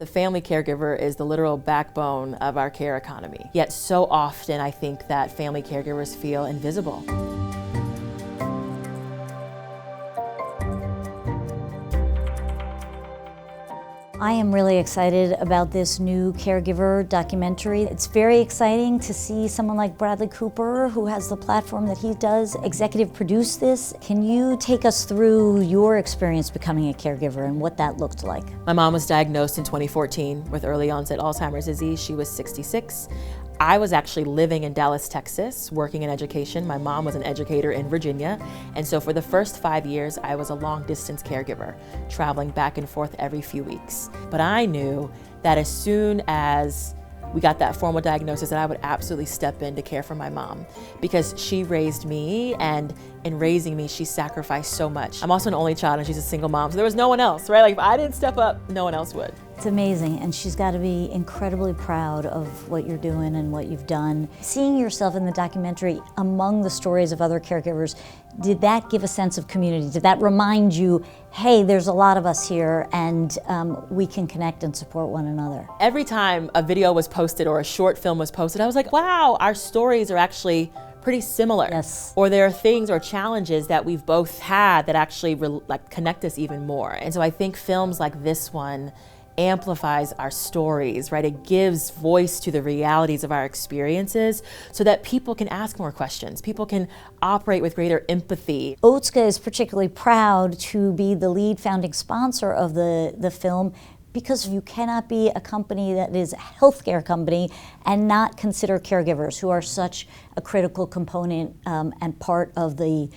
The family caregiver is the literal backbone of our care economy. Yet so often I think that family caregivers feel invisible. I am really excited about this new Caregiver documentary. It's very exciting to see someone like Bradley Cooper, who has the platform that he does, executive produce this. Can you take us through your experience becoming a caregiver and what that looked like? My mom was diagnosed in 2014 with early onset Alzheimer's disease. She was 66. I was actually living in Dallas, Texas, working in education. My mom was an educator in Virginia. And so for the first 5 years, I was a long distance caregiver, traveling back and forth every few weeks. But I knew that as soon as we got that formal diagnosis that I would absolutely step in to care for my mom because she raised me, and in raising me, she sacrificed so much. I'm also an only child and she's a single mom, so there was no one else, right? Like if I didn't step up, no one else would. It's amazing, and she's got to be incredibly proud of what you're doing and what you've done. Seeing yourself in the documentary among the stories of other caregivers, did that give a sense of community? Did that remind you, hey, there's a lot of us here and we can connect and support one another? Every time a video was posted or a short film was posted, I was like, wow, our stories are actually pretty similar. Yes. Or there are things or challenges that we've both had that actually connect us even more. And so I think films like this one amplifies our stories, right? It gives voice to the realities of our experiences so that people can ask more questions. People can operate with greater empathy. Otsuka is particularly proud to be the lead founding sponsor of the film, because you cannot be a company that is a healthcare company and not consider caregivers, who are such a critical component and part of the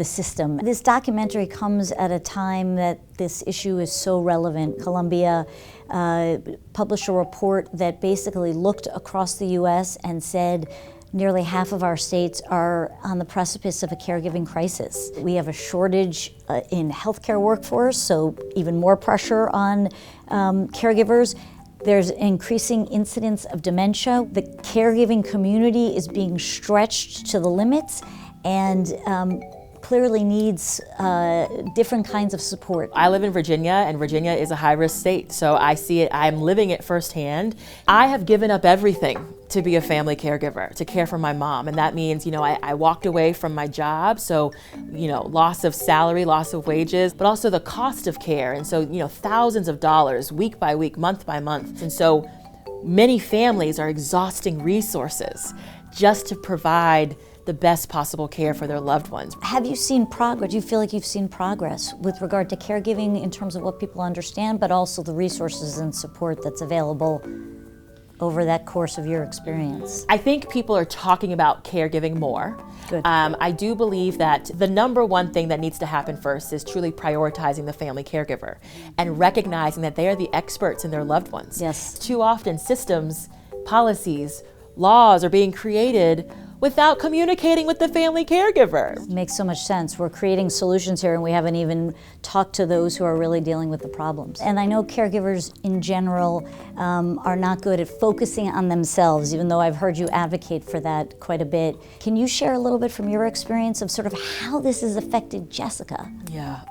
system. This documentary comes at a time that this issue is so relevant. Columbia published a report that basically looked across the US and said nearly half of our states are on the precipice of a caregiving crisis. We have a shortage in healthcare workforce, so even more pressure on caregivers. There's an increasing incidence of dementia. The caregiving community is being stretched to the limits and clearly needs different kinds of support. I live in Virginia, and Virginia is a high-risk state, so I see it, I'm living it firsthand. I have given up everything to be a family caregiver, to care for my mom, and that means, I walked away from my job, so, loss of salary, loss of wages, but also the cost of care, and so, thousands of dollars, week by week, month by month, and so many families are exhausting resources just to provide the best possible care for their loved ones. Have you seen progress? Do you feel like you've seen progress with regard to caregiving in terms of what people understand, but also the resources and support that's available over that course of your experience? I think people are talking about caregiving more. Good. I do believe that the number one thing that needs to happen first is truly prioritizing the family caregiver and recognizing that they are the experts in their loved ones. Yes. Too often systems, policies, laws are being created without communicating with the family caregiver. It makes so much sense. We're creating solutions here and we haven't even talked to those who are really dealing with the problems. And I know caregivers in general are not good at focusing on themselves, even though I've heard you advocate for that quite a bit. Can you share a little bit from your experience of sort of how this has affected Jessica? Yeah,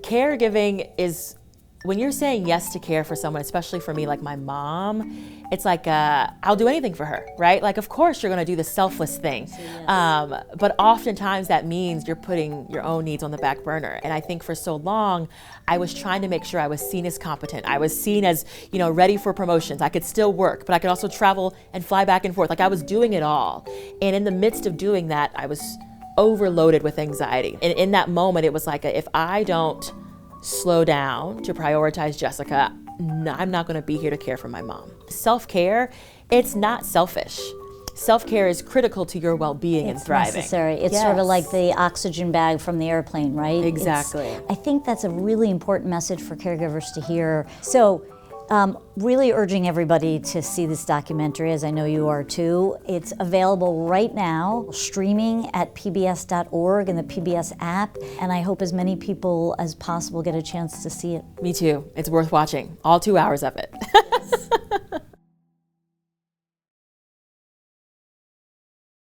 caregiving is, when you're saying yes to care for someone, especially for me, like my mom, it's like, I'll do anything for her, right? Like, of course you're gonna do the selfless thing. So, yes. But oftentimes that means you're putting your own needs on the back burner. And I think for so long, I was trying to make sure I was seen as competent. I was seen as, ready for promotions. I could still work, but I could also travel and fly back and forth. Like I was doing it all. And in the midst of doing that, I was overloaded with anxiety. And in that moment, it was like, if I don't slow down to prioritize Jessica, I'm not gonna be here to care for my mom. Self-care, it's not selfish. Self-care is critical to your well-being and thriving. It's necessary. It's Yes. sort of like the oxygen bag from the airplane, right? Exactly. I think that's a really important message for caregivers to hear. So, really urging everybody to see this documentary, as I know you are too. It's available right now, streaming at pbs.org and the PBS app, and I hope as many people as possible get a chance to see it. Me too. It's worth watching. All 2 hours of it. Yes.